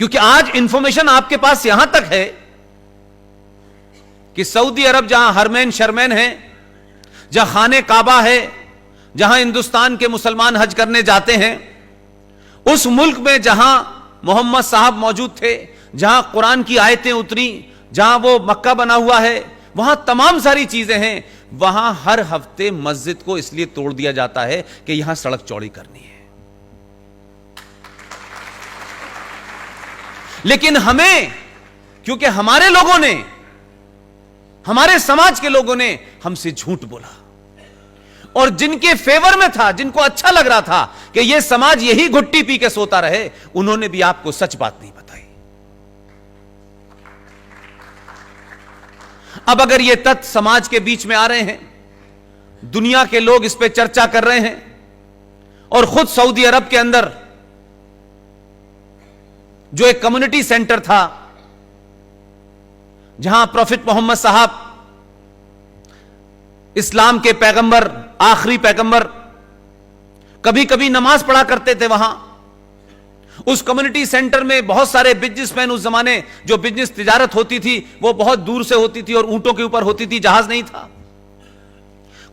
क्योंकि आज इंफॉर्मेशन आपके पास यहां तक है कि सऊदी अरब जहां हरमैन शरमैन है, जहां खाने काबा है, जहां हिंदुस्तान के मुसलमान हज करने जाते हैं, उस मुल्क में जहां मोहम्मद साहब मौजूद थे, जहां कुरान की आयतें उतरी, जहां वो मक्का बना हुआ है, वहां तमाम सारी चीजें हैं, वहां हर हफ्ते मस्जिद को इसलिए तोड़ दिया जाता है कि यहां सड़क चौड़ी करनी है। लेकिन हमें, क्योंकि हमारे लोगों ने, हमारे समाज के लोगों ने हमसे झूठ बोला, और जिनके फेवर में था, जिनको अच्छा लग रहा था कि यह समाज यही घुट्टी पी के सोता रहे, उन्होंने भी आपको सच बात नहीं बताई। अब अगर ये तथ्य समाज के बीच में आ रहे हैं, दुनिया के लोग इस पे चर्चा कर रहे हैं, और खुद सऊदी अरब के अंदर जो एक कम्युनिटी सेंटर था, जहां प्रॉफिट मोहम्मद साहब, इस्लाम के पैगंबर, आखिरी पैगंबर, कभी कभी नमाज पढ़ा करते थे, वहां उस कम्युनिटी सेंटर में बहुत सारे बिजनेसमैन, उस जमाने जो बिजनेस तिजारत होती थी वो बहुत दूर से होती थी और ऊंटों के ऊपर होती थी, जहाज नहीं था।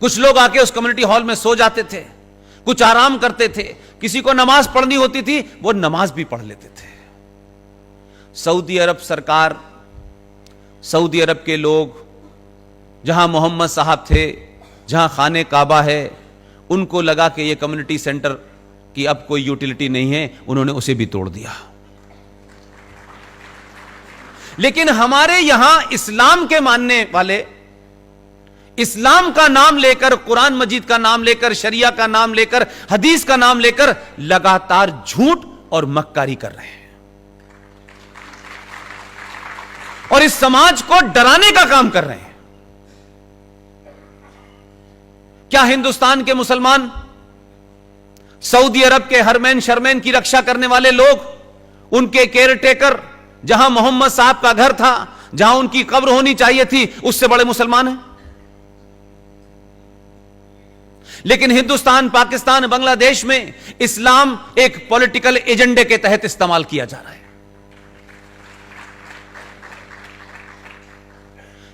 कुछ लोग आके उस कम्युनिटी हॉल में सो जाते थे, कुछ आराम करते थे, किसी को नमाज पढ़नी होती थी वो नमाज भी पढ़ लेते थे। सऊदी अरब सरकार, सऊदी अरब के लोग, जहां मोहम्मद साहब थे, जहां खाने काबा है, उनको लगा कि यह कम्युनिटी सेंटर की अब कोई यूटिलिटी नहीं है, उन्होंने उसे भी तोड़ दिया। लेकिन हमारे यहां इस्लाम के मानने वाले, इस्लाम का नाम लेकर, कुरान मजीद का नाम लेकर, शरिया का नाम लेकर, हदीस का नाम लेकर लगातार झूठ और मक्कारी कर रहे हैं, और इस समाज को डराने का काम कर रहे हैं। क्या हिंदुस्तान के मुसलमान, सऊदी अरब के हरमैन शरमैन की रक्षा करने वाले लोग, उनके केयरटेकर, जहां मोहम्मद साहब का घर था, जहां उनकी कब्र होनी चाहिए थी, उससे बड़े मुसलमान हैं? लेकिन हिंदुस्तान, पाकिस्तान, बांग्लादेश में इस्लाम एक पॉलिटिकल एजेंडे के तहत इस्तेमाल किया जा रहा है।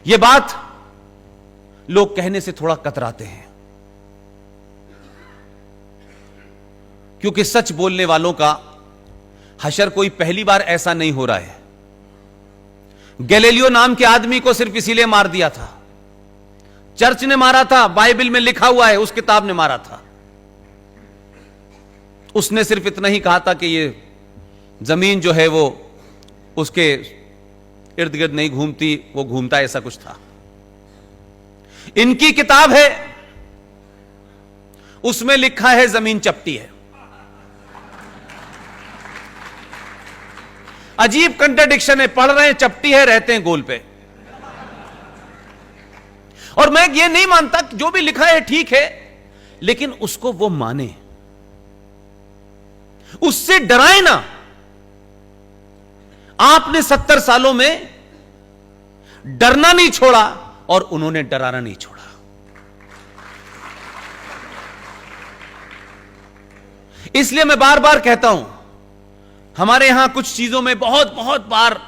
यह बात लोग कहने से थोड़ा कतराते हैं, क्योंकि सच बोलने वालों का हशर कोई पहली बार ऐसा नहीं हो रहा है। गैलीलियो नाम के आदमी को सिर्फ इसीलिए मार दिया था, चर्च ने मारा था, बाइबल में लिखा हुआ है, उस किताब ने मारा था। उसने सिर्फ इतना ही कहा था कि ये जमीन जो है वो उसके इर्द गिर्द नहीं घूमती, वो घूमता, ऐसा कुछ था। इनकी किताब है, उसमें लिखा है जमीन चपटी है। अजीब कंट्राडिक्शन है, पढ़ रहे हैं चपटी है, रहते हैं गोल पे। और मैं ये नहीं मानता कि जो भी लिखा है ठीक है, लेकिन उसको वो माने, उससे डराए ना। आपने 70 सालों में डरना नहीं छोड़ा और उन्होंने डराना नहीं छोड़ा। इसलिए मैं बार बार कहता हूं, हमारे यहां कुछ चीजों में बहुत बहुत बार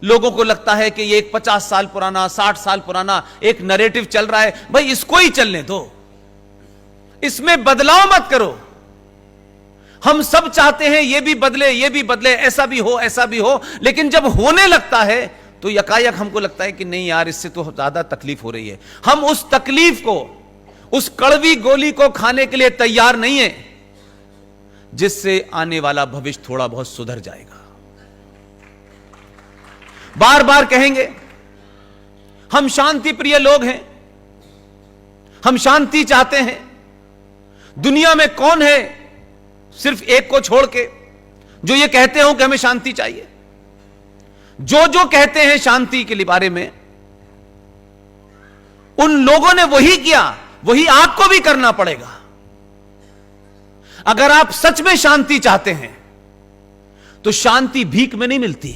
लोगों को लगता है कि ये एक 50 साल पुराना, 60 साल पुराना एक नैरेटिव चल रहा है, भाई इसको ही चलने दो, इसमें बदलाव मत करो। हम सब चाहते हैं ये भी बदले, ये भी बदले, ऐसा भी हो, ऐसा भी हो, लेकिन जब होने लगता है तो यकायक हमको लगता है कि नहीं यार, इससे तो ज्यादा तकलीफ हो रही है। हम उस तकलीफ को, उस कड़वी गोली को खाने के लिए तैयार नहीं है, जिससे आने वाला भविष्य थोड़ा बहुत सुधर जाएगा। बार बार कहेंगे हम शांति प्रिय लोग हैं, हम शांति चाहते हैं। दुनिया में कौन है, सिर्फ एक को छोड़ के, जो ये कहते हो कि हमें शांति चाहिए? जो जो कहते हैं शांति के बारे में, उन लोगों ने वही किया, वही आपको भी करना पड़ेगा। अगर आप सच में शांति चाहते हैं तो शांति भीख में नहीं मिलती,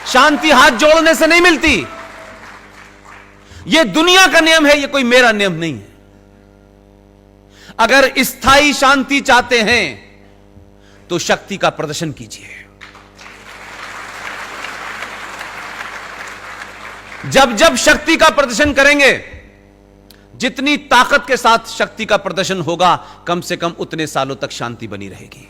शांति हाथ जोड़ने से नहीं मिलती। यह दुनिया का नियम है, यह कोई मेरा नियम नहीं है। अगर स्थायी शांति चाहते हैं तो शक्ति का प्रदर्शन कीजिए। जब जब शक्ति का प्रदर्शन करेंगे, जितनी ताकत के साथ शक्ति का प्रदर्शन होगा, कम से कम उतने सालों तक शांति बनी रहेगी।